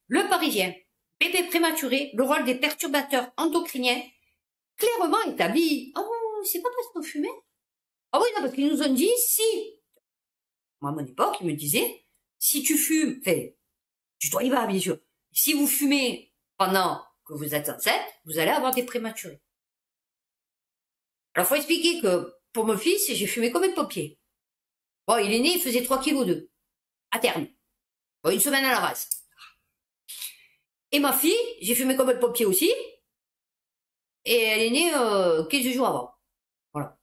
Le Parisien, bébé prématuré, le rôle des perturbateurs endocriniens, clairement établi. Oh, c'est pas parce qu'on fumait? Ah oui, non, parce qu'ils nous ont dit, si. Moi, à mon époque, ils me disaient, si tu fumes, enfin, tu dois y voir, bien sûr. Si vous fumez pendant que vous êtes enceinte, vous allez avoir des prématurés. Alors, faut expliquer que, pour mon fils, j'ai fumé comme un pompier. Bon, il est né, il faisait 3,2 kg, à terme. Bon, une semaine à la race. Et ma fille, j'ai fumé comme un pompier aussi, et elle est née 15 jours avant. Voilà.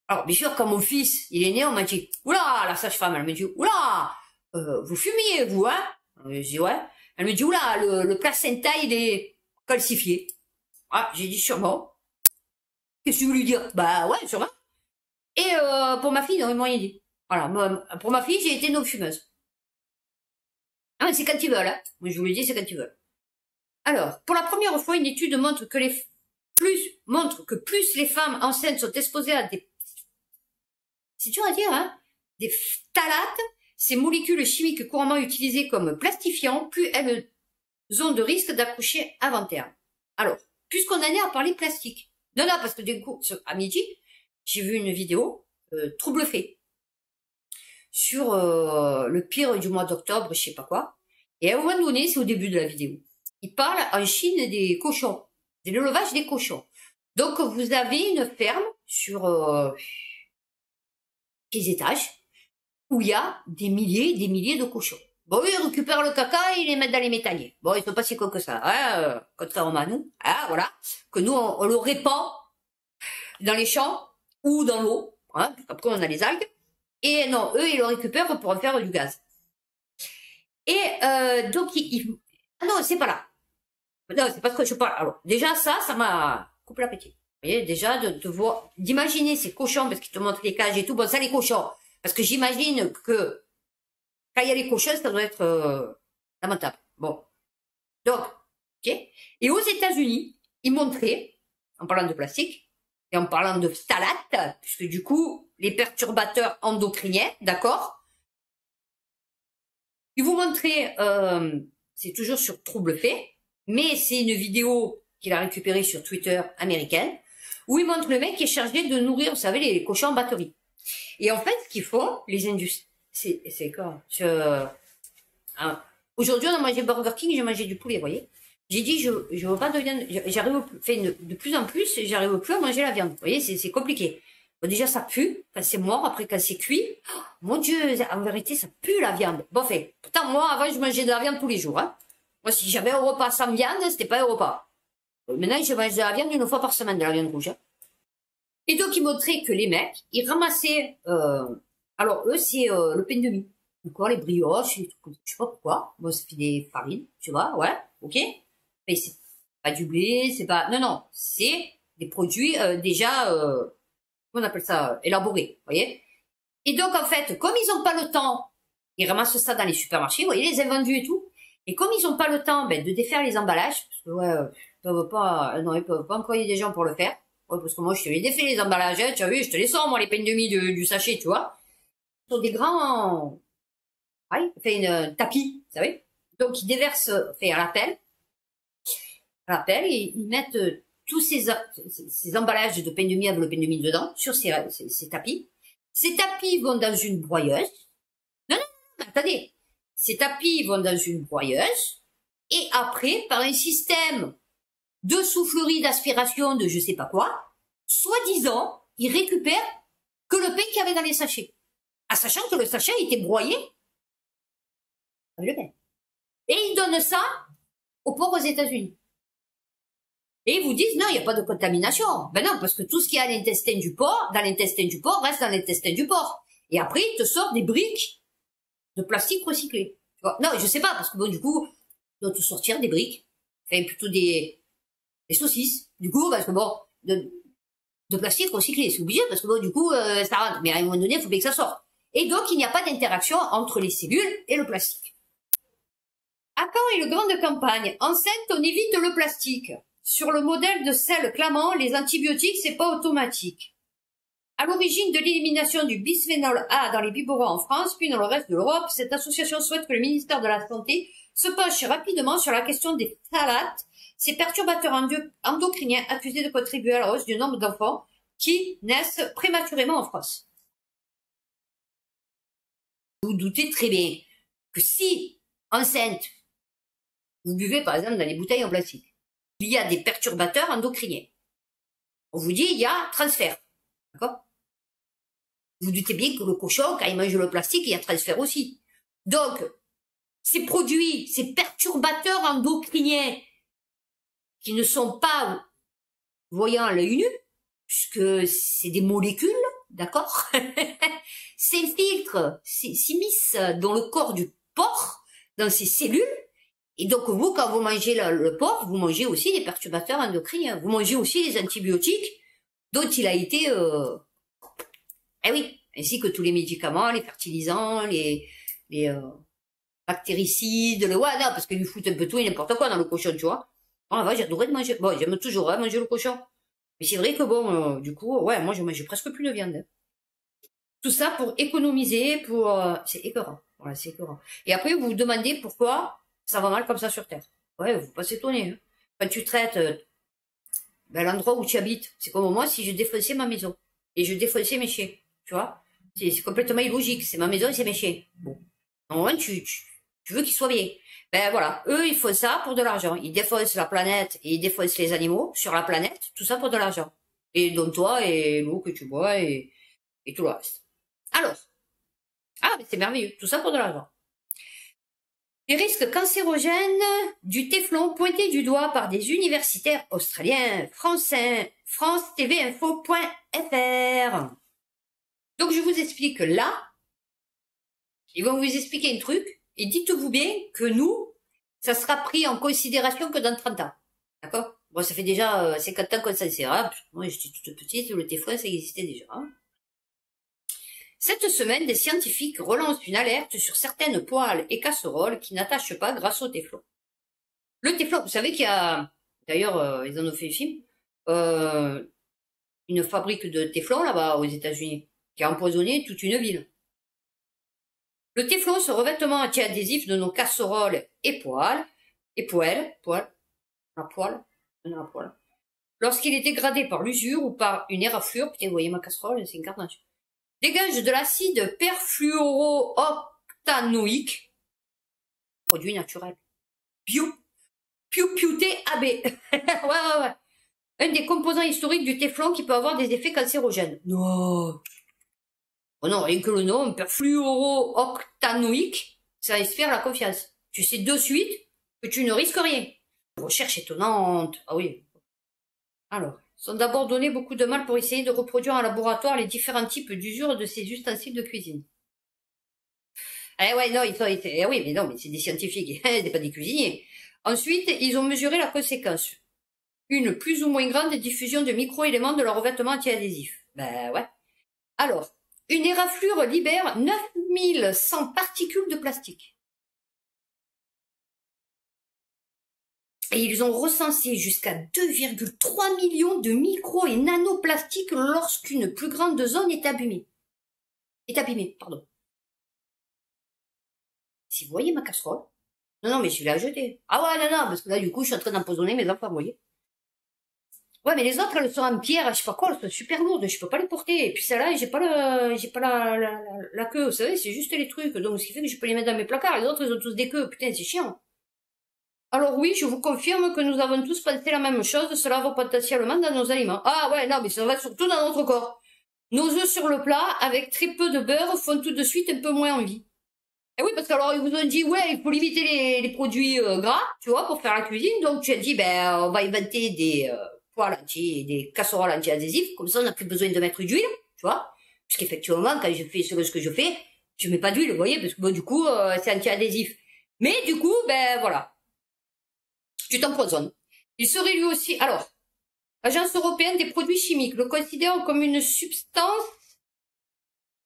Alors, bien sûr, quand mon fils, il est né, on m'a dit, oula, la sage-femme, elle me dit, oula, vous fumiez, vous, hein? Je dis, ouais. Elle me dit, oula, le placenta, il est calcifié. Ah, j'ai dit, sûrement. Qu'est-ce que tu veux lui dire? Bah, ouais, sûrement. Et, pour ma fille, non, ils m'ont rien dit. Voilà. Moi, pour ma fille, j'ai été non-fumeuse. Ah, mais c'est quand ils veulent, hein. Moi, je vous le dis, c'est quand ils veulent. Alors, pour la première fois, une étude montre que plus les femmes enceintes sont exposées à des, c'est dur à dire, hein, des phtalates, ces molécules chimiques couramment utilisées comme plastifiants, plus elles ont de risque d'accoucher avant terme. Alors, puisqu'on en est à parler plastique. Non, non, parce que du coup, à midi, j'ai vu une vidéo, trouble fait, sur le pire du mois d'octobre, je sais pas quoi. Et à un moment donné, c'est au début de la vidéo, il parle en Chine des cochons, de l'élevage des cochons. Donc, vous avez une ferme sur 15 étages, où il y a des milliers de cochons. Bon, ils récupèrent le caca et ils les mettent dans les métalliers. Bon, ils sont pas si cons que ça, hein, contrairement à nous, hein, voilà. Que nous, on le répand dans les champs ou dans l'eau, hein, après on a les algues. Et non, eux, ils le récupèrent pour en faire du gaz. Et donc, ah non, c'est pas là. Non, c'est pas ce que je parle. Alors, déjà, ça m'a coupé l'appétit. Vous voyez, déjà, de voir, d'imaginer ces cochons, parce qu'ils te montrent les cages et tout. Bon, ça, les cochons. Parce que j'imagine que, quand il y a les cochons, ça doit être lamentable. Bon. Donc, ok. Et aux États-Unis, ils montraient, en parlant de plastique, et en parlant de phtalates, puisque du coup, les perturbateurs endocriniens, d'accord? Ils vous montraient, c'est toujours sur Trouble Fait, mais c'est une vidéo qu'il a récupérée sur Twitter américaine, où il montre le mec qui est chargé de nourrir, vous savez, les cochons en batterie. Et en fait, ce qu'ils font, les industries, c'est quoi? Aujourd'hui, on a mangé Burger King, j'ai mangé du poulet, vous voyez. J'ai dit, je veux pas de viande, j'arrive, de plus en plus, j'arrive plus à manger la viande. Vous voyez, c'est compliqué. Bon, déjà, ça pue, quand c'est mort, après, quand c'est cuit. Oh, mon Dieu, en vérité, ça pue la viande. Bon, fait. Pourtant, moi, avant, je mangeais de la viande tous les jours, hein. Moi, si j'avais un repas sans viande, c'était pas un repas. Maintenant, je mange de la viande une fois par semaine, de la viande rouge, hein. Et donc, ils montraient que les mecs, ils ramassaient, alors, eux, c'est, le pain de mie. Encore les brioches, les trucs, je sais pas pourquoi. Moi, ça fait des farines, tu vois, ouais, ok. Mais c'est pas du blé, c'est pas, non, non, c'est des produits, déjà, comment on appelle ça, élaborés, vous voyez. Et donc, en fait, comme ils ont pas le temps, ils ramassent ça dans les supermarchés, vous voyez, les invendus et tout. Et comme ils ont pas le temps, ben, de défaire les emballages, parce que, ouais, ils peuvent pas employer des gens pour le faire. Ouais, parce que moi, je te les défais les emballages, hein, tu as vu, je te les sors, moi, les pains de mie du sachet, tu vois. Ils sont des grands, ouais, fait une tapis, vous savez. Donc, ils déversent, fait à l'appel, et ils mettent tous ces emballages de pain de mie avec le pain de mie dedans, sur ces tapis. Ces tapis vont dans une broyeuse. Non, non, non, attendez. Ces tapis vont dans une broyeuse. Et après, par un système de soufflerie, d'aspiration, de je sais pas quoi, soi-disant, ils récupèrent que le pain qu'il y avait dans les sachets. En sachant que le sachet était broyé avec le pain. Et ils donnent ça aux pauvres aux États-Unis. Et ils vous disent, non, il n'y a pas de contamination. Ben non, parce que tout ce qui est à l'intestin du porc, dans l'intestin du porc, reste dans l'intestin du porc. Et après, ils te sortent des briques de plastique recyclé. Tu vois, non, je sais pas, parce que bon, du coup, ils doivent te sortir des briques. Enfin, plutôt des saucisses. Du coup, parce que bon, de plastique recyclé, c'est obligé, parce que bon, du coup, ça rentre. Mais à un moment donné, il faut bien que ça sorte. Et donc, il n'y a pas d'interaction entre les cellules et le plastique. À quand une grande campagne? Enceinte, on évite le plastique. Sur le modèle de celle clamant, les antibiotiques, c'est pas automatique. À l'origine de l'élimination du bisphénol A dans les biberons en France, puis dans le reste de l'Europe, cette association souhaite que le ministère de la Santé se penche rapidement sur la question des phthalates, ces perturbateurs endocriniens accusés de contribuer à la hausse du nombre d'enfants qui naissent prématurément en France. Vous doutez très bien que si, enceinte, vous buvez par exemple dans les bouteilles en plastique, il y a des perturbateurs endocriniens. On vous dit, il y a transfert. D'accord? Vous doutez bien que le cochon, quand il mange le plastique, il y a transfert aussi. Donc, ces produits, ces perturbateurs endocriniens, qui ne sont pas voyants à l'œil nu, puisque c'est des molécules, d'accord, s'infiltrent, s'immiscent dans le corps du porc, dans ses cellules, et donc vous, quand vous mangez le porc, vous mangez aussi des perturbateurs endocriniens, vous mangez aussi des antibiotiques dont il a été... Eh oui, ainsi que tous les médicaments, les fertilisants, les bactéricides, ouais, non, parce qu'ils nous foutent un peu tout et n'importe quoi dans le cochon, tu vois. Oh la vache, j'adorais de manger. Bon, j'aime toujours manger le cochon. Mais c'est vrai que bon, du coup, ouais, moi je mange presque plus de viande. Tout ça pour économiser, c'est écœurant. Voilà, c'est écœurant. Et après, vous vous demandez pourquoi ça va mal comme ça sur Terre. Ouais, vous pas s'étonner. Hein. Quand tu traites l'endroit où tu habites, c'est comme moi si je défonçais ma maison. Et je défonçais mes chiens. Tu vois, c'est complètement illogique. C'est ma maison, c'est mes chiens. Bon, normalement, tu veux qu'ils soient bien. Ben voilà, eux, ils font ça pour de l'argent. Ils défoncent la planète et ils défoncent les animaux sur la planète, tout ça pour de l'argent. Et dont toi et l'eau que tu bois et tout le reste. Alors, mais c'est merveilleux, tout ça pour de l'argent. Les risques cancérogènes du téflon pointés du doigt par des universitaires australiens, France-TV-info.fr. Donc je vous explique là, ils vont vous expliquer un truc, et dites-vous bien que nous, ça sera pris en considération que dans 30 ans. D'accord? Bon, ça fait déjà 50 ans qu'on s'en sert. Hein. Moi, j'étais toute petite, le téflon, ça existait déjà. Hein. Cette semaine, des scientifiques relancent une alerte sur certaines poêles et casseroles qui n'attachent pas grâce au téflon. Le téflon, vous savez qu'il y a, d'ailleurs, ils en ont fait un film, une fabrique de téflon là-bas aux États-Unis qui a empoisonné toute une ville. Le téflon, ce revêtement anti-adhésif de nos casseroles et poêles, lorsqu'il est dégradé par l'usure ou par une éraflure, putain, vous voyez ma casserole, c'est une carnage, dégage de l'acide perfluorooctanoïque, produit naturel, piouté AB. ouais. Un des composants historiques du téflon qui peut avoir des effets cancérogènes. Non. Oh non, rien que le nom, perfluorooctanoïque, ça inspire la confiance. Tu sais de suite que tu ne risques rien. Recherche étonnante. Ah oui. Alors, ils sont d'abord donné beaucoup de mal pour essayer de reproduire en laboratoire les différents types d'usure de ces ustensiles de cuisine. Eh ouais, non, oui, mais non, mais c'est des scientifiques, c'est pas des cuisiniers. Ensuite, ils ont mesuré la conséquence. Une plus ou moins grande diffusion de micro-éléments de leur revêtement anti-adhésif. Ben ouais. Alors, une éraflure libère 9100 particules de plastique. Et ils ont recensé jusqu'à 2,3 millions de micro et nanoplastiques lorsqu'une plus grande zone est abîmée. Pardon. Si vous voyez ma casserole. Non, mais je vais la jeter. Ah ouais, non, parce que là, du coup, je suis en train d'empoisonner mes enfants, vous voyez. Ouais, mais les autres, elles sont en pierre, je sais pas quoi, elles sont super lourdes, je peux pas les porter. Et puis celle-là, j'ai pas la queue, vous savez, c'est juste les trucs. Donc, ce qui fait que je peux les mettre dans mes placards. Les autres, ils ont tous des queues. Putain, c'est chiant. Alors oui, je vous confirme que nous avons tous pensé la même chose, cela va potentiellement dans nos aliments. Ah ouais, non, mais ça va surtout dans notre corps. Nos œufs sur le plat, avec très peu de beurre, font tout de suite un peu moins envie. Et oui, parce qu'alors ils vous ont dit, ouais, il faut limiter les produits gras, tu vois, pour faire la cuisine. Donc tu as dit, ben, on va inventer des des casseroles anti-adhésifs, comme ça on n'a plus besoin de mettre d'huile, tu vois. Puisqu'effectivement, quand je fais ce que je fais, je mets pas d'huile, vous voyez, parce que bon, du coup, c'est anti-adhésif. Mais du coup, ben voilà. Tu t'empoisonnes. Il serait lui aussi... Alors, l'Agence européenne des produits chimiques le considère comme une substance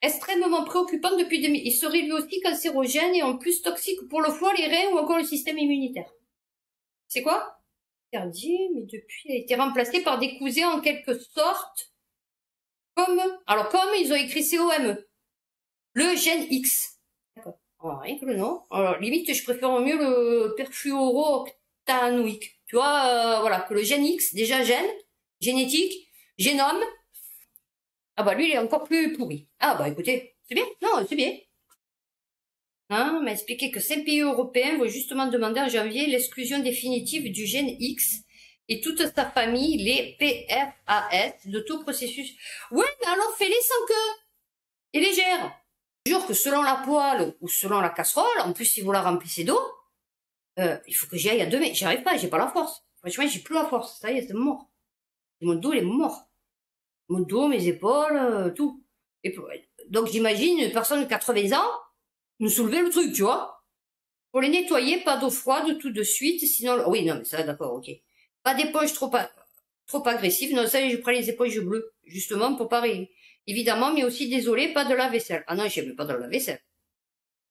extrêmement préoccupante depuis 2000. Il serait lui aussi cancérogène et en plus toxique pour le foie, les reins ou encore le système immunitaire. C'est quoi? Interdit, mais depuis, il a été remplacé par des cousins en quelque sorte Comme ils ont écrit COME, le gène X. D'accord. Alors, rien que le nom. Alors, limite, je préfère mieux le perfluorooctanoïque. Tu vois, voilà, que le gène X, déjà gène, génétique, génome. Ah bah lui, il est encore plus pourri. Ah bah écoutez, c'est bien. Non, c'est bien. Hein, on m'a expliqué que 5 pays européens vont justement demander en janvier l'exclusion définitive du gène X et toute sa famille, les PFAS, de tout processus. Ouais, mais alors fais-les sans queue et légère. Je jure que selon la poêle ou selon la casserole, en plus si vous la remplissez d'eau, il faut que j'y aille à 2 mètres. J'y arrive pas, j'ai pas la force. Franchement, j'ai plus la force. Ça y est, c'est mort. Mon dos, il est mort. Mon dos, mes épaules, tout. Et, donc j'imagine une personne de 80 ans nous soulever le truc, tu vois. Pour les nettoyer, pas d'eau froide tout de suite, sinon... Oui, non, mais ça, d'accord, ok. Pas d'éponge trop agressive. Non, ça, je prends les éponges bleues, justement, pour pareil. Évidemment, mais aussi, désolé, pas de la vaisselle. Ah non, j'aime pas de la vaisselle.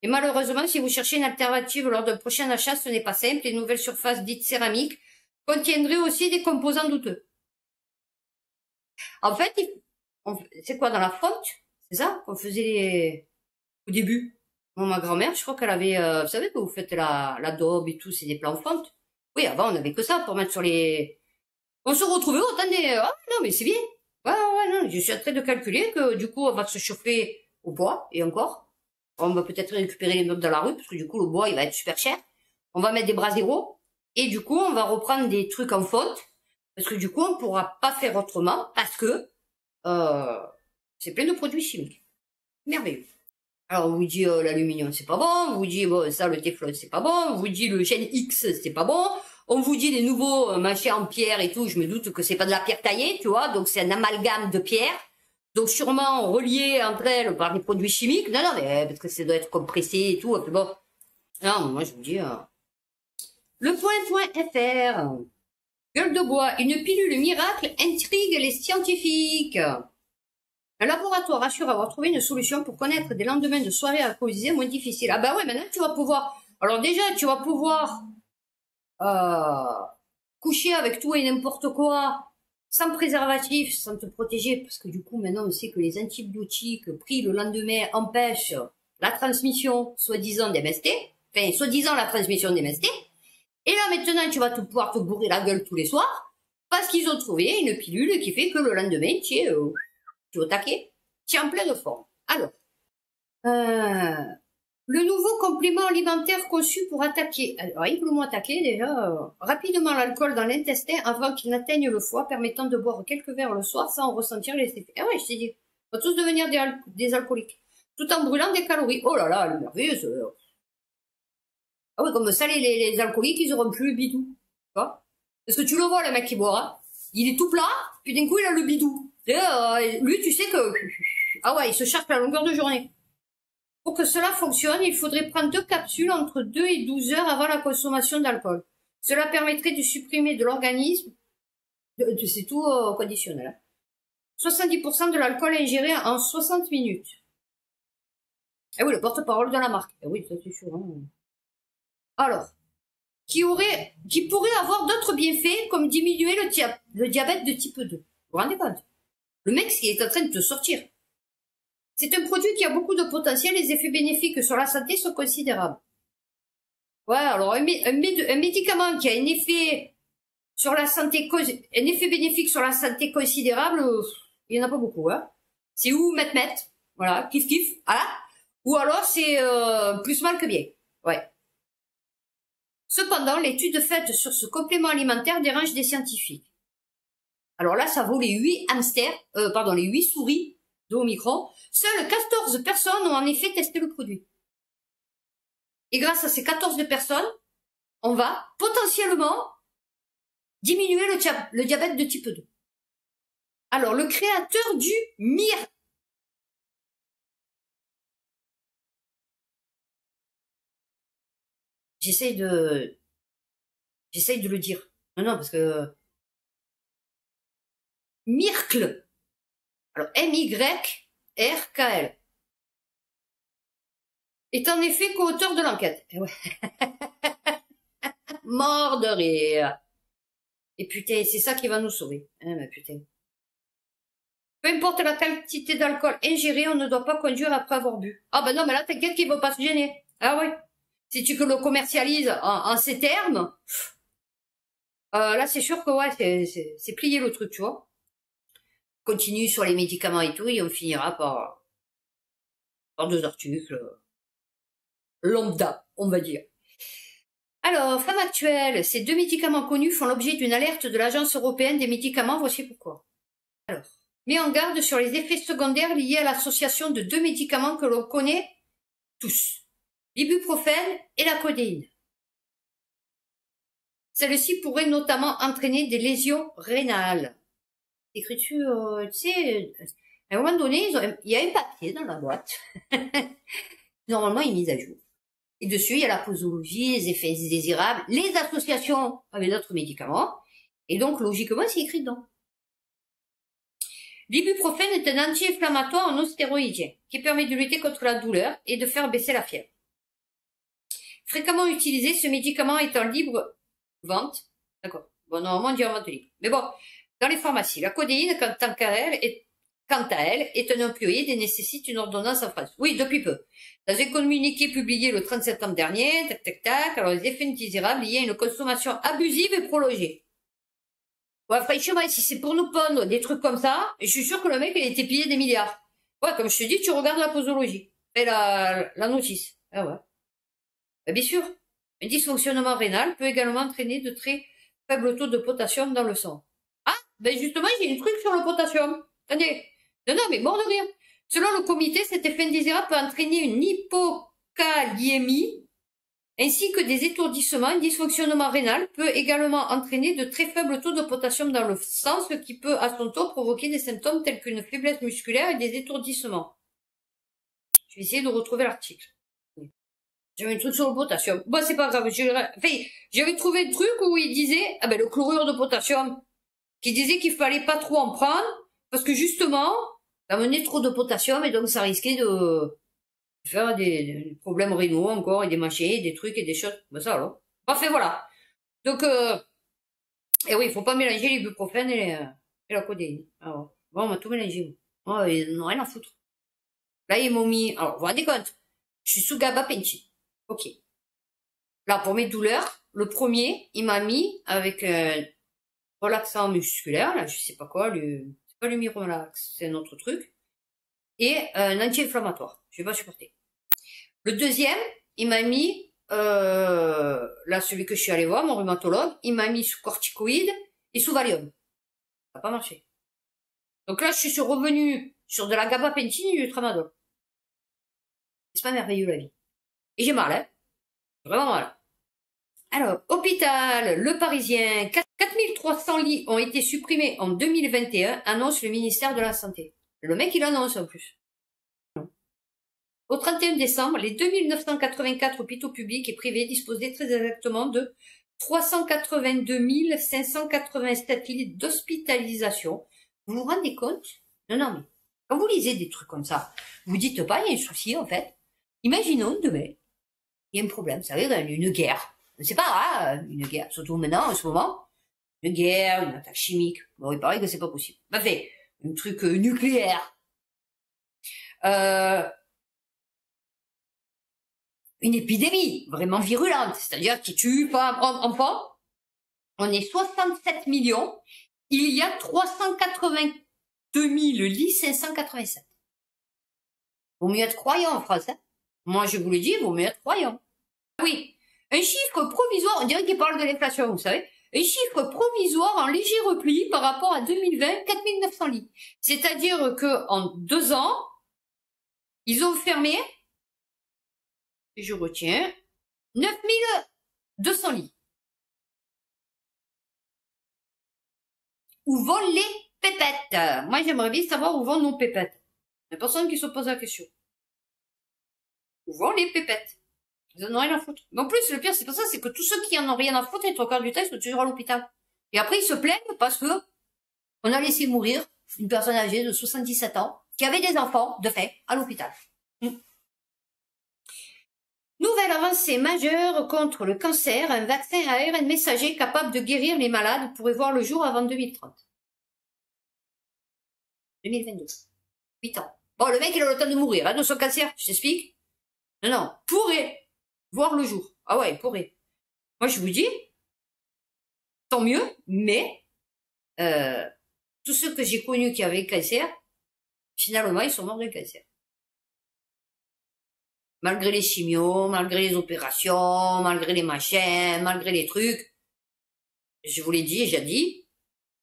Et malheureusement, si vous cherchez une alternative lors d'un prochain achat, ce n'est pas simple. Les nouvelles surfaces dites céramiques contiendraient aussi des composants douteux. En fait, c'est quoi, dans la fonte? C'est ça qu'on faisait au début? Bon, ma grand-mère, je crois qu'elle avait... vous savez que vous faites la daube et tout, c'est des plans fonte. Oui, avant, on avait que ça pour mettre sur les... On se retrouvait, oh, attendez, ah non, mais c'est bien. Ouais, ouais, non, je suis en train de calculer que du coup, on va se chauffer au bois, et encore. On va peut-être récupérer les meubles dans la rue, parce que du coup, le bois, il va être super cher. On va mettre des braseros, et du coup, on va reprendre des trucs en fonte, parce que du coup, on pourra pas faire autrement, parce que c'est plein de produits chimiques. Merveilleux. Alors, on vous dit l'aluminium, c'est pas bon. On vous dit ça, le téflon, c'est pas bon. On vous dit le gène X, c'est pas bon. On vous dit les nouveaux machins en pierre et tout. Je me doute que c'est pas de la pierre taillée, tu vois. Donc, c'est un amalgame de pierre. Donc, sûrement relié entre elles par des produits chimiques. Non, non, mais parce que ça doit être compressé et tout. Et puis bon. Non, moi, je vous dis... Le point.fr. Gueule de bois. Une pilule miracle intrigue les scientifiques. Un laboratoire assure avoir trouvé une solution pour connaître des lendemains de soirée alcoolisée moins difficiles. Ah bah ouais, maintenant tu vas pouvoir... Alors déjà, tu vas pouvoir coucher avec tout et n'importe quoi, sans préservatif, sans te protéger, parce que du coup, maintenant, on sait que les antibiotiques pris le lendemain empêchent la transmission, soi-disant, des MST. Enfin, soi-disant, la transmission des MST. Et là, maintenant, tu vas pouvoir te bourrer la gueule tous les soirs, parce qu'ils ont trouvé une pilule qui fait que le lendemain, tu es au taquet, tu es en pleine forme. Alors, le nouveau complément alimentaire conçu pour attaquer, alors rien que le mot attaquer déjà, rapidement l'alcool dans l'intestin avant qu'il n'atteigne le foie, permettant de boire quelques verres le soir sans ressentir les effets. Ah ouais, je t'ai dit, on va tous devenir des alcooliques, tout en brûlant des calories. Oh là là, le merveilleux, ça. Ah ouais, comme ça, les alcooliques, ils auront plus le bidou. Tu vois? Parce que tu le vois, le mec qui boit, hein. Il est tout plat, puis d'un coup, il a le bidou. Et, lui, tu sais que... Ah ouais, il se charge à la longueur de journée. Pour que cela fonctionne, il faudrait prendre 2 capsules entre 2 et 12 heures avant la consommation d'alcool. Cela permettrait de supprimer de l'organisme... C'est tout conditionnel. Hein. 70% de l'alcool ingéré en 60 minutes. Eh oui, le porte-parole de la marque. Eh oui, ça c'est sûr. Hein. Alors, qui pourrait avoir d'autres bienfaits comme diminuer le diabète de type 2. Vous vous rendez compte? Le mec, qui est en train de te sortir. C'est un produit qui a beaucoup de potentiel, les effets bénéfiques sur la santé sont considérables. Ouais, alors un médicament qui a un effet sur la santé, un effet bénéfique sur la santé considérable, il n'y en a pas beaucoup, hein. C'est ou met, voilà, kiff, voilà. Ou alors c'est plus mal que bien, ouais. Cependant, l'étude faite sur ce complément alimentaire dérange des scientifiques. Alors là, ça vaut les 8 les 8 souris d'Omicron. Seules 14 personnes ont en effet testé le produit. Et grâce à ces 14 personnes, on va potentiellement diminuer le diabète de type 2. Alors, le créateur du J'essaye de le dire. Non, parce que... Miracle. Alors, MYRKL. Est en effet co-auteur de l'enquête. Et ouais. Mort de rire. Et putain, c'est ça qui va nous sauver. Hein, mais putain. Peu importe la quantité d'alcool ingéré, on ne doit pas conduire après avoir bu. Ah ben non, mais là, t'inquiète qu'ils vont pas se gêner. Ah oui. Si tu que le commercialises en ces termes, là, c'est sûr que ouais, c'est plié le truc, tu vois. Continue sur les médicaments et tout, et on finira par deux articles lambda, on va dire. Alors, femme actuelle, ces deux médicaments connus font l'objet d'une alerte de l'Agence européenne des médicaments, voici pourquoi. Alors, met en garde sur les effets secondaires liés à l'association de deux médicaments que l'on connaît tous, l'ibuprofène et la codéine. Celle-ci pourrait notamment entraîner des lésions rénales. Écriture, tu sais, à un moment donné, il y a un papier dans la boîte. Normalement, il est mis à jour. Et dessus, il y a la posologie, les effets indésirables, les associations avec d'autres médicaments. Et donc, logiquement, c'est écrit dedans. L'ibuprofène est un anti-inflammatoire non stéroïdien qui permet de lutter contre la douleur et de faire baisser la fièvre. Fréquemment utilisé, ce médicament est en libre vente. D'accord. Bon, normalement, on dit en vente libre. Mais bon, dans les pharmacies, la codéine, quant à elle, est un opioïde et nécessite une ordonnance en France. Oui, depuis peu. Dans un communiqué publié le 30 septembre dernier, alors les effets indésirables liés à une consommation abusive et prolongée. Ouais, franchement, si c'est pour nous pondre des trucs comme ça, je suis sûr que le mec, il a été pillé des milliards. Ouais, comme je te dis, tu regardes la posologie. Et la notice. Ah ouais. Ben, bien sûr. Un dysfonctionnement rénal peut également entraîner de très faibles taux de potassium dans le sang. Ah, ben justement, j'ai un truc sur le potassium. Attendez. Non, mais mort de rire. Selon le comité, cet effet indésirable peut entraîner une hypokaliémie ainsi que des étourdissements. Un dysfonctionnement rénal peut également entraîner de très faibles taux de potassium dans le sang, ce qui peut à son tour provoquer des symptômes tels qu'une faiblesse musculaire et des étourdissements. Je vais essayer de retrouver l'article. J'avais un truc sur le potassium. Bon, c'est pas grave. J'avais trouvé un truc où il disait, ah ben, le chlorure de potassium, qui disait qu'il fallait pas trop en prendre, parce que justement, ça menait trop de potassium et donc ça risquait de faire des problèmes rénaux encore et des machins, des trucs et des choses. Ben ça alors. Parfait, voilà. Donc, et oui, il faut pas mélanger l'ibuprofène et la codéine. Alors, bon, on m'a tout mélangé. Oh, ils n'ont rien à foutre. Là, ils m'ont mis, alors, vous vous rendez compte? Je suis sous gabapentin. Ok. Là, pour mes douleurs, le premier, il m'a mis avec un relaxant musculaire, là, je sais pas quoi, c'est pas le Mirolax, c'est un autre truc, et un anti-inflammatoire. Je vais pas supporter. Le deuxième, il m'a mis, là, celui que je suis allé voir, mon rhumatologue, il m'a mis sous corticoïde et sous Valium. Ça n'a pas marché. Donc là, je suis revenu sur de la gabapentin et du tramadol. C'est pas merveilleux, la vie. Et j'ai mal, hein. Vraiment mal. Alors, hôpital, Le Parisien, 4300 lits ont été supprimés en 2021, annonce le ministère de la Santé. Le mec, il annonce en plus. Au 31 décembre, les 2984 hôpitaux publics et privés disposaient très exactement de 382 587 lits d'hospitalisation. Vous vous rendez compte? Non, mais quand vous lisez des trucs comme ça, vous dites pas, il y a un souci, en fait. Imaginons demain, il y a un problème, ça arrive, une guerre. C'est pas grave, une guerre, surtout maintenant, en ce moment. Une guerre, une attaque chimique. Bon, il paraît que c'est pas possible. Enfin, un truc nucléaire. Une épidémie vraiment virulente, c'est-à-dire qui tue pas enfant. On est 67 millions. Il y a 382 000 lits, 587. Vaut mieux être croyant en France, hein. Moi, je vous le dis, vaut mieux être croyant. Oui. Un chiffre provisoire, on dirait qu'il parle de l'inflation, vous savez. Un chiffre provisoire en léger repli par rapport à 2020, 4900 lits. C'est-à-dire que en 2 ans, ils ont fermé, et je retiens, 9200 lits. Où vont les pépettes? Moi, j'aimerais bien savoir où vont nos pépettes. Il n'y a personne qui se pose la question. Où vont les pépettes? Ils en ont rien à foutre. Mais en plus, le pire, c'est pas ça, c'est que tous ceux qui en ont rien à foutre, les 3/4 du temps, ils sont toujours à l'hôpital. Et après, ils se plaignent parce que on a laissé mourir une personne âgée de 77 ans qui avait des enfants, de fait, à l'hôpital. Nouvelle avancée majeure contre le cancer, un vaccin à ARN messager capable de guérir les malades pourrait voir le jour avant 2030. 2022. 8 ans. Bon, le mec, il a le temps de mourir, hein, de son cancer, je t'explique. Non, non, pourrait voir le jour. Ah ouais, il pourrait. Moi, je vous dis, tant mieux, mais tous ceux que j'ai connus qui avaient cancer, finalement, ils sont morts de cancer. Malgré les chimios, malgré les opérations, malgré les machins, malgré les trucs. Je vous l'ai dit,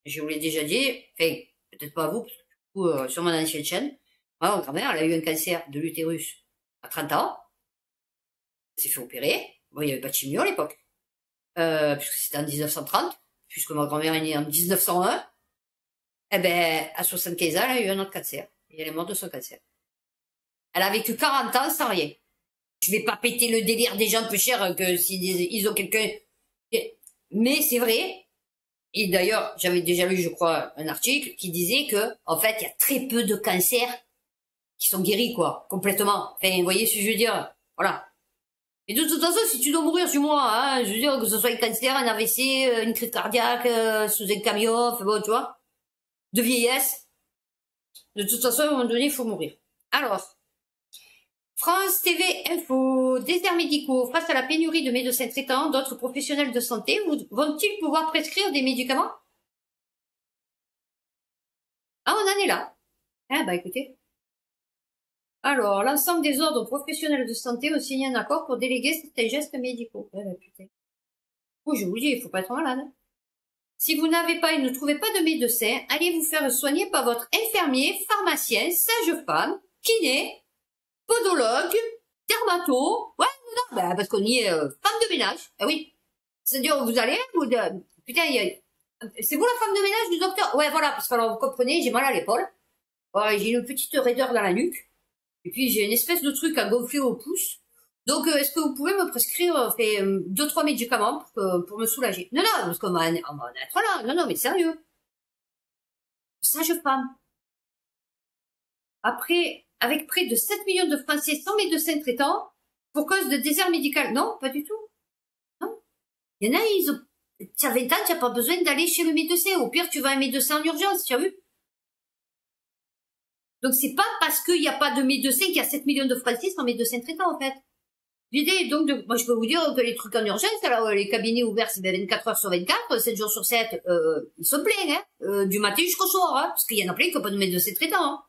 je vous l'ai déjà dit, enfin, peut-être pas à vous, parce que du coup, sur mon ancienne chaîne, moi, ma grand-mère, elle a eu un cancer de l'utérus à 30 ans, elle s'est fait opérer, bon, il n'y avait pas de chimio à l'époque, puisque c'était en 1930, puisque ma grand-mère est née en 1901, eh ben, à 75 ans, elle a eu un autre cancer, et elle est morte de son cancer. Elle a vécu 40 ans sans rien. Je vais pas péter le délire des gens peu chers que s'ils ont quelqu'un, mais c'est vrai. Et d'ailleurs, j'avais déjà lu, je crois, un article qui disait que, en fait, il y a très peu de cancers qui sont guéris, quoi, complètement. Enfin, vous voyez ce que je veux dire? Voilà. Et de toute façon, si tu dois mourir du mois, hein, je veux dire, que ce soit un cancer, un AVC, une crise cardiaque, sous un camion, enfin bon, tu vois, de vieillesse, de toute façon, à un moment donné, il faut mourir. Alors, France TV Info, déserts médicaux. Face à la pénurie de médecins traitants, d'autres professionnels de santé vont-ils pouvoir prescrire des médicaments? Ah, on en est là. Ah, bah écoutez. Alors, l'ensemble des ordres professionnels de santé ont signé un accord pour déléguer certains gestes médicaux. Ah, bah, putain. Oh, je vous dis, il faut pas être malade. Si vous n'avez pas et ne trouvez pas de médecin, allez vous faire soigner par votre infirmier, pharmacien, sage-femme, kiné, podologue, dermato. Ouais, non, bah, parce qu'on y est femme de ménage. Ah oui. C'est-à-dire, vous allez, putain, c'est vous la femme de ménage du docteur? Ouais, voilà, parce que alors, vous comprenez, j'ai mal à l'épaule. Ouais, j'ai une petite raideur dans la nuque. Et puis, j'ai une espèce de truc à gonfler au pouce. Donc, est-ce que vous pouvez me prescrire, 2-3 médicaments pour me soulager? Non, non, parce qu'on va en être là. Non, non, mais sérieux. Sage-femme. Après, avec près de 7 millions de Français sans médecin traitant, pour cause de désert médical. Non, pas du tout. Non. Il y en a, ils ont, tu as 20 ans, tu n'as pas besoin d'aller chez le médecin. Au pire, tu vas à un médecin en urgence, tu as vu? Donc, c'est pas parce qu'il n'y a pas de médecin qu'il y a 7 millions de Français sans médecin traitant, en fait. L'idée est donc moi, je peux vous dire que les trucs en urgence, alors, les cabinets ouverts, c'est 24 heures sur 24, 7 jours sur 7, ils sont pleins, hein, du matin jusqu'au soir, hein, parce qu'il y en a plein qui n'ont pas de médecin traitant, hein.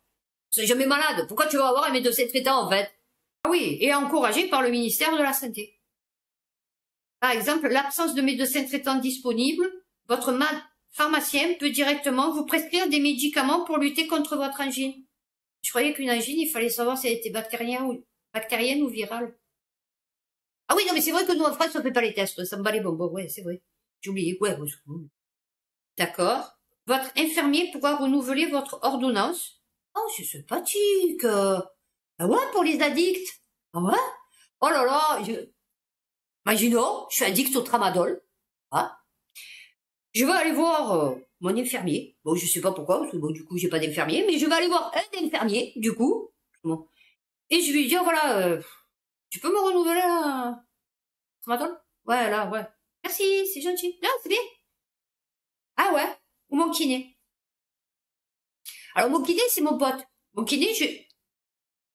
Vous n'êtes jamais malade. Pourquoi tu vas avoir un médecin traitant, en fait? Ah oui, et encouragé par le ministère de la Santé. Par exemple, l'absence de médecin traitant disponible, votre pharmacien peut directement vous prescrire des médicaments pour lutter contre votre angine. Je croyais qu'une angine, il fallait savoir si elle était bactérienne ou virale. Ah oui, non, mais c'est vrai que nous, en France, on fait pas les tests. Ça me bat les bonbons. Ouais, c'est vrai. J'ai oublié. Ouais, ouais. D'accord. Votre infirmier pourra renouveler votre ordonnance. Oh, c'est sympathique. Ah ouais, pour les addicts. Ah ouais? Oh là là, imaginons, je suis addict au tramadol. Ah. Je vais aller voir mon infirmier. Bon, je sais pas pourquoi, parce que bon, du coup, j'ai pas d'infirmier, mais je vais aller voir un infirmier, du coup. Bon. Et je lui dis, voilà, tu peux me renouveler un tramadol? Ouais, là, ouais. Merci, c'est gentil. Non, c'est bien. Ah ouais, ou mon kiné. Alors, mon kiné, c'est mon pote. Mon kiné,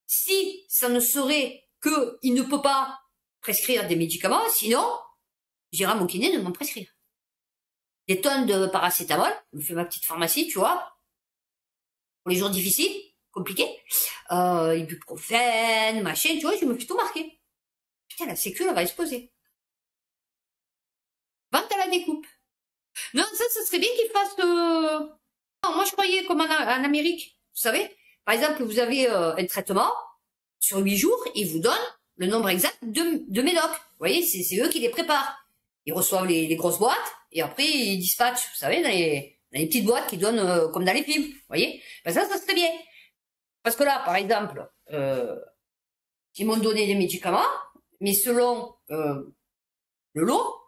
si ça ne serait que il ne peut pas prescrire des médicaments, sinon, j'irai à mon kiné de m'en prescrire. Des tonnes de paracétamol, je me fais ma petite pharmacie, tu vois, pour les jours difficiles, compliqués, ibuprofène, machin, tu vois, je me fais tout marquer. Putain, la sécu, elle va exploser. Vente à la découpe. Non, ça serait bien qu'ils fassent... Non, moi, je croyais comme en Amérique, vous savez, par exemple, vous avez un traitement, sur 8 jours, ils vous donnent le nombre exact de médocs. Vous voyez, c'est eux qui les préparent. Ils reçoivent les grosses boîtes, et après, ils dispatchent, vous savez, dans les petites boîtes qui donnent comme dans les films. Vous voyez, ben ça serait bien. Parce que là, par exemple, ils m'ont donné des médicaments, mais selon le lot,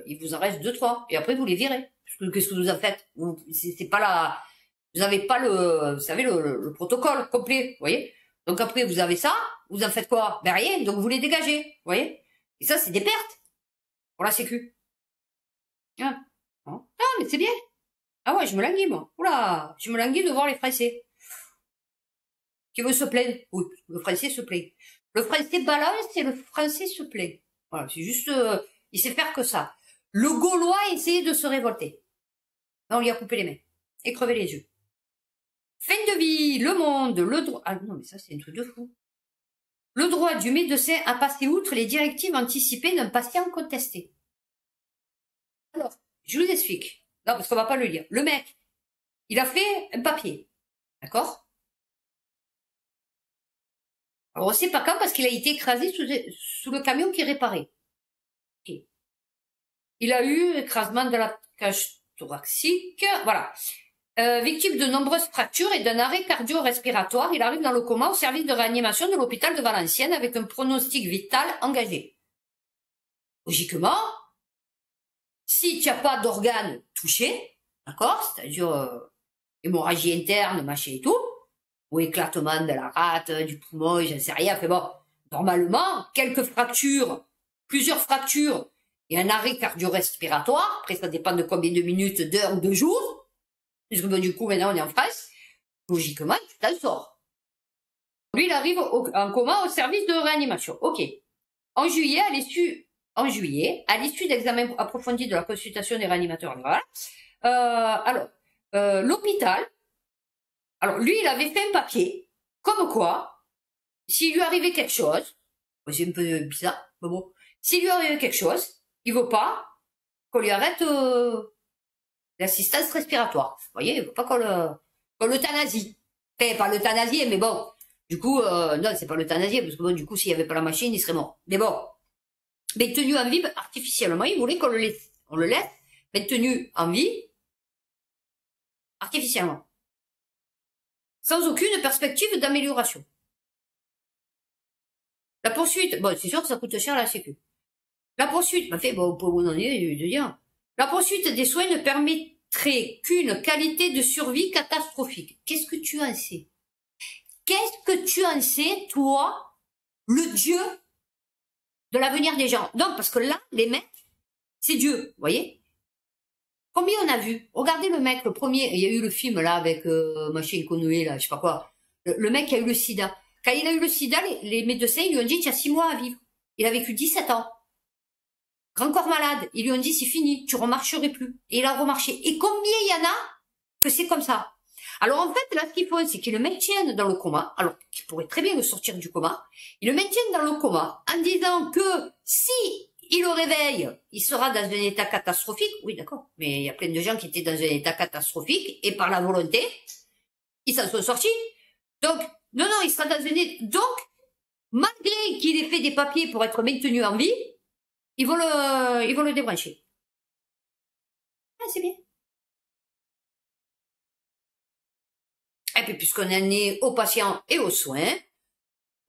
il vous en reste 2-3. Et après, vous les virez. Qu'est-ce que vous en faites? C'est pas la... Vous avez pas vous savez, le protocole complet, vous voyez? Donc après, vous avez ça, vous en faites quoi? Ben rien, donc vous les dégagez, vous voyez? Et ça, c'est des pertes pour la sécu. Ah, non, mais c'est bien. Ah ouais, je me languis, moi. Oula, je me languis de voir les Français. qui veut se plaindre. Oui, le français se plaint. Le français balance et le français se plaint. Voilà, c'est juste, il sait faire que ça. Le Gaulois a essayé de se révolter. On lui a coupé les mains et crevé les yeux. Fin de vie, le monde, le droit... Ah non, mais ça, c'est un truc de fou. Le droit du médecin à passer outre les directives anticipées d'un patient contesté. Alors, je vous explique. Non, parce qu'on va pas le lire. Le mec, il a fait un papier. D'accord? Alors, on sait pas quand parce qu'il a été écrasé sous le camion qui réparait. Okay. Il a eu écrasement de la cage thoracique. Voilà. Victime de nombreuses fractures et d'un arrêt cardio-respiratoire, il arrive dans le coma au service de réanimation de l'hôpital de Valenciennes avec un pronostic vital engagé. Logiquement, si tu n'as pas d'organes touchés, d'accord, c'est-à-dire hémorragie interne, machin et tout, ou éclatement de la rate, du poumon, j'en sais rien, mais bon, normalement, quelques fractures, plusieurs fractures et un arrêt cardio-respiratoire, après ça dépend de combien de minutes, d'heures ou de jours, puisque bon, du coup maintenant on est en France, logiquement tu t'en sors. Lui il arrive en coma au service de réanimation, ok. En juillet, à l'issue d'examens approfondis de la consultation des réanimateurs, voilà, l'hôpital, alors lui, il avait fait un papier, comme quoi, s'il lui arrivait quelque chose, c'est un peu bizarre, mais bon, s'il lui arrivait quelque chose, il veut pas qu'on lui arrête l'assistance respiratoire. Vous voyez, il veut pas qu'on l'euthanasie. Enfin, pas l'euthanasie, mais bon, du coup, non, c'est pas l'euthanasie, parce que bon, du coup, s'il y avait pas la machine, il serait mort. Mais bon, maintenu en vie artificiellement, il voulait qu'on le laisse. On le laisse, maintenu en vie artificiellement. Sans aucune perspective d'amélioration. La poursuite, bon, c'est sûr que ça coûte cher à la sécu. La poursuite, bon, pour vous donner de dire, la poursuite des soins ne permettrait qu'une qualité de survie catastrophique. Qu'est-ce que tu en sais? Qu'est-ce que tu en sais, toi, le Dieu de l'avenir des gens? Non, parce que là, les mecs, c'est Dieu, vous voyez? Combien on a vu? Regardez le mec, le premier, il y a eu le film là avec machin Conoué, là, je sais pas quoi. Le mec qui a eu le sida. Quand il a eu le sida, les médecins ils lui ont dit tu as 6 mois à vivre. Il a vécu 17 ans. Grand corps malade, ils lui ont dit c'est fini, tu remarcherais plus. Et il a remarché. Et combien il y en a que c'est comme ça? Alors en fait, là, ce qu'ils font, c'est qu'ils le maintiennent dans le coma, alors qu'ils pourraient très bien le sortir du coma. Ils le maintiennent dans le coma en disant que si il le réveille, il sera dans un état catastrophique. Oui, d'accord. Mais il y a plein de gens qui étaient dans un état catastrophique et par la volonté, ils s'en sont sortis. Donc, non, il sera dans un état... Donc, malgré qu'il ait fait des papiers pour être maintenu en vie, ils vont le débrancher. Ah, c'est bien. Et puis, puisqu'on en est aux patients et aux soins,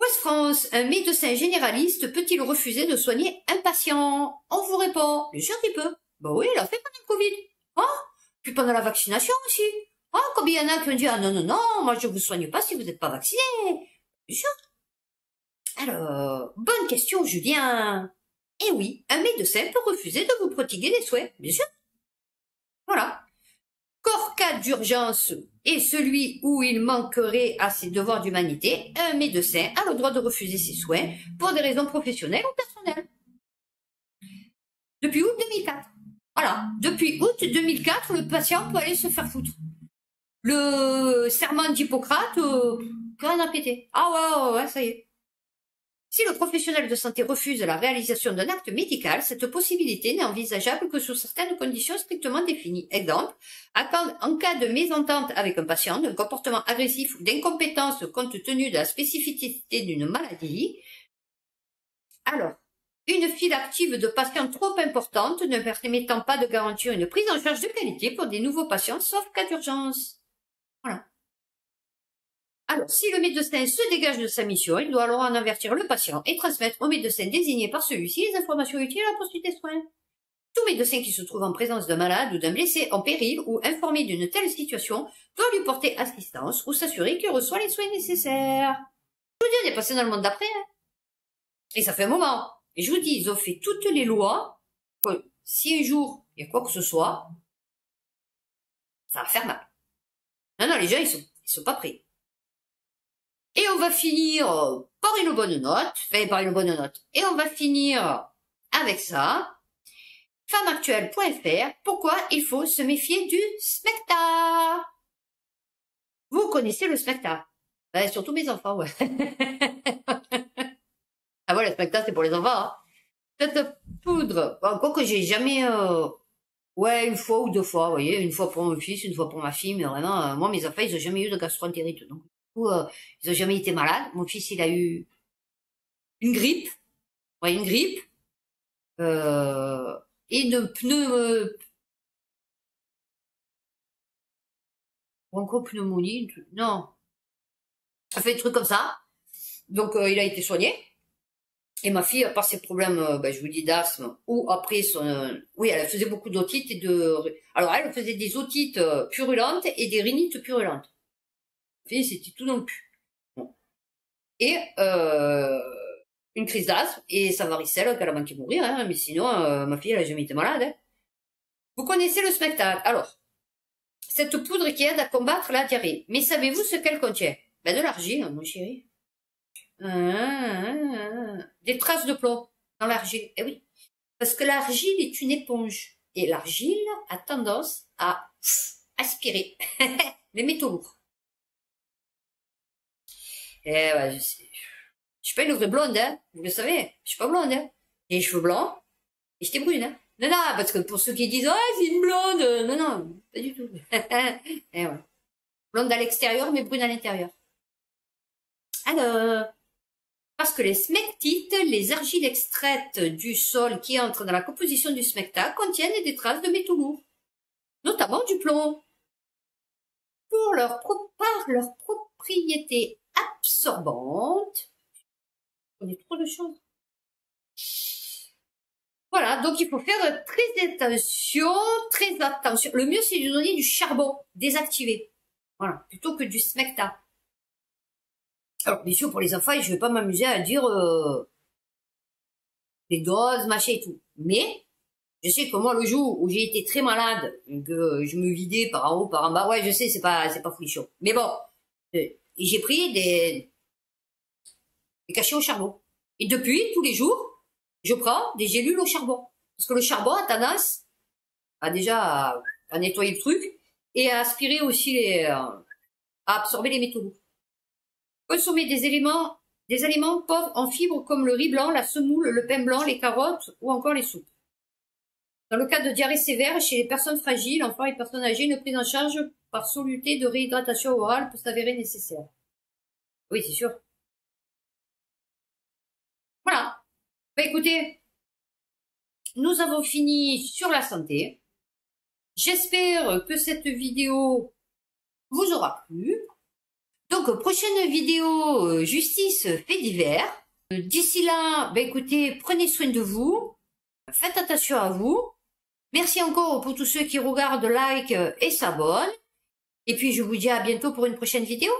Ouest France, un médecin généraliste peut-il refuser de soigner un patient? On vous répond, bien sûr qu'il peut. Ben oui, il l'a fait pendant le Covid. Ah, puis pendant la vaccination aussi. Ah, combien il y en a qui ont dit, ah non, moi je vous soigne pas si vous n'êtes pas vacciné. Bien sûr. Alors, bonne question, Julien. Eh oui, un médecin peut refuser de vous prodiguer des soins, bien sûr. Voilà. Corps cas d'urgence est celui où il manquerait à ses devoirs d'humanité, un médecin a le droit de refuser ses soins pour des raisons professionnelles ou personnelles. Depuis août 2004. Voilà. Depuis août 2004, le patient peut aller se faire foutre. Le serment d'Hippocrate, plus rien à péter. Ah ouais, ça y est. Si le professionnel de santé refuse la réalisation d'un acte médical, cette possibilité n'est envisageable que sous certaines conditions strictement définies. Exemple, en cas de mésentente avec un patient, d'un comportement agressif ou d'incompétence compte tenu de la spécificité d'une maladie, alors, une file active de patients trop importante ne permettant pas de garantir une prise en charge de qualité pour des nouveaux patients, sauf cas d'urgence. Voilà. Alors, si le médecin se dégage de sa mission, il doit alors en avertir le patient et transmettre au médecin désigné par celui-ci les informations utiles à la poursuite des soins. Tout médecin qui se trouve en présence d'un malade ou d'un blessé en péril ou informé d'une telle situation doit lui porter assistance ou s'assurer qu'il reçoit les soins nécessaires. Je vous dis, on est passé dans le monde d'après, hein. Et ça fait un moment. Et je vous dis, ils ont fait toutes les lois que si un jour il y a quoi que ce soit, ça va faire mal. Non, les gens, ils sont pas prêts. Et on va finir par une bonne note, enfin par une bonne note. Et on va finir avec ça. Femmeactuelle.fr, pourquoi il faut se méfier du smecta? Vous connaissez le smecta? Ben, surtout mes enfants, ouais. Ah ouais, le smecta, c'est pour les enfants. Hein. Cette poudre, bon, quoi que j'ai jamais... ouais, une fois ou deux fois, vous voyez, une fois pour mon fils, une fois pour ma fille, mais vraiment, moi, mes enfants, ils ont jamais eu de gastroentérite. Donc, du coup, ils ont jamais été malades. Mon fils, il a eu une grippe, ouais, une grippe, et une bronchopneumonie, non, ça fait des trucs comme ça. Donc, il a été soigné. Et ma fille, par ses problèmes, ben, je vous dis, d'asthme, ou après son... oui, elle faisait beaucoup d'otites et de... Alors, elle faisait des otites purulentes et des rhinites purulentes. Ma fille, c'était tout non plus. Bon. Et une crise d'asthme et sa varicelle qu'elle a manqué de mourir, hein, mais sinon, ma fille, elle a jamais été malade. Hein. Vous connaissez le spectacle. Alors, cette poudre qui aide à combattre la diarrhée. Mais savez-vous ce qu'elle contient? Ben, de l'argile, mon chéri. Des traces de plomb dans l'argile. Eh oui. Parce que l'argile est une éponge. Et l'argile a tendance à aspirer les métaux lourds. Eh ouais, je sais. Je suis pas une vraie blonde, hein. Vous le savez. Je suis pas blonde, hein. J'ai les cheveux blancs. Et j'étais brune, hein. Non, non, parce que pour ceux qui disent, ah, c'est une blonde. Non, non, pas du tout. Eh ouais. Blonde à l'extérieur, mais brune à l'intérieur. Alors, parce que les smectites, les argiles extraites du sol qui entrent dans la composition du smecta, contiennent des traces de métaux lourds, notamment du plomb. Par leur propriété absorbante, on est trop de choses. Voilà, donc il faut faire très attention. Le mieux, c'est de donner du charbon désactivé. Voilà, plutôt que du smecta. Alors, bien sûr, pour les enfants, je vais pas m'amuser à dire les doses, machin et tout. Mais, je sais que moi, le jour où j'ai été très malade, que je me vidais par en haut, par en bas, ouais, je sais, c'est pas folichon. Mais bon, et j'ai pris des cachets au charbon. Et depuis, tous les jours, je prends des gélules au charbon. Parce que le charbon a tendance à nettoyer le truc et à aspirer aussi à absorber les métaux lourds. Consommer des aliments pauvres en fibres comme le riz blanc, la semoule, le pain blanc, les carottes ou encore les soupes. Dans le cas de diarrhée sévère, chez les personnes fragiles, enfants et personnes âgées, une prise en charge par soluté de réhydratation orale peut s'avérer nécessaire. Oui, c'est sûr. Voilà. Ben, écoutez, nous avons fini sur la santé. J'espère que cette vidéo vous aura plu. Donc, prochaine vidéo, justice, fait divers. D'ici là, ben écoutez, prenez soin de vous. Faites attention à vous. Merci encore pour tous ceux qui regardent, like et s'abonnent. Et puis, je vous dis à bientôt pour une prochaine vidéo.